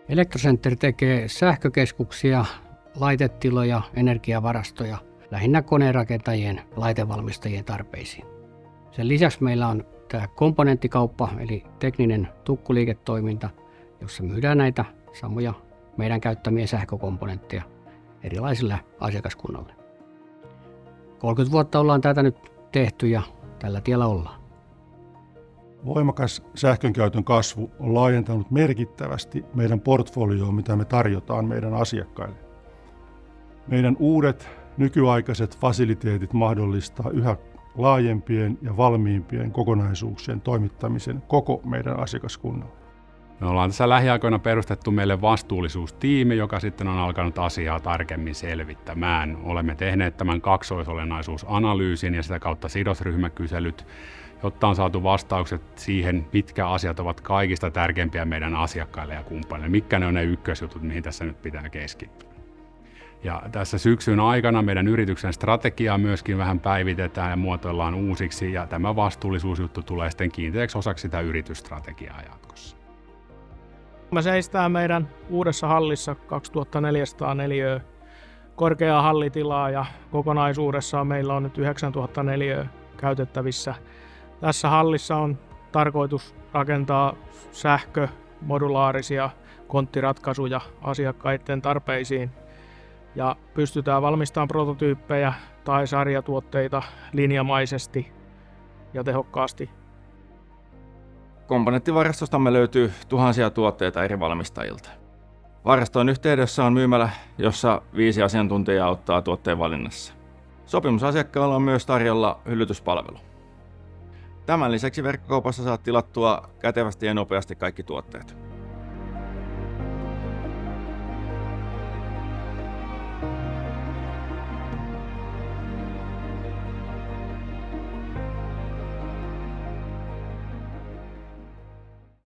Elektrocenter tekee sähkökeskuksia, laitetiloja, energiavarastoja lähinnä koneenrakentajien ja laitevalmistajien tarpeisiin. Sen lisäksi meillä on tämä komponenttikauppa eli tekninen tukkuliiketoiminta, jossa myydään näitä samoja meidän käyttämiä sähkökomponentteja erilaisille asiakaskunnalle. 30 vuotta ollaan tätä nyt tehty ja tällä tiellä ollaan. Voimakas sähkönkäytön kasvu on laajentanut merkittävästi meidän portfolioa, mitä me tarjotaan meidän asiakkaille. Meidän uudet nykyaikaiset fasiliteetit mahdollistaa yhä laajempien ja valmiimpien kokonaisuuksien toimittamisen koko meidän asiakaskunnalle. Me ollaan tässä lähiaikoina perustettu meille vastuullisuustiimi, joka sitten on alkanut asiaa tarkemmin selvittämään. Olemme tehneet tämän kaksoisolennaisuusanalyysin ja sitä kautta sidosryhmäkyselyt, jotta on saatu vastaukset siihen, mitkä asiat ovat kaikista tärkeimpiä meidän asiakkaille ja kumppaneille, mitkä ne on ne ykkösjutut, mihin tässä nyt pitää keskittyä. Ja tässä syksyn aikana meidän yrityksen strategiaa myöskin vähän päivitetään ja muotoillaan uusiksi, ja tämä vastuullisuusjuttu tulee sitten kiinteäksi osaksi sitä yritysstrategiaa jatkossa. Me seistään meidän uudessa hallissa 2400 neliöä korkeaa hallitilaa ja kokonaisuudessaan meillä on nyt 9000 neliöä käytettävissä. Tässä hallissa on tarkoitus rakentaa sähkömodulaarisia konttiratkaisuja asiakkaiden tarpeisiin ja pystytään valmistamaan prototyyppejä tai sarjatuotteita linjamaisesti ja tehokkaasti. Komponenttivarastostamme löytyy tuhansia tuotteita eri valmistajilta. Varastoon yhteydessä on myymälä, jossa 5 asiantuntijaa auttaa tuotteen valinnassa. Sopimusasiakkaalla on myös tarjolla hyllytyspalvelu. Tämän lisäksi verkkokaupassa saat tilattua kätevästi ja nopeasti kaikki tuotteet.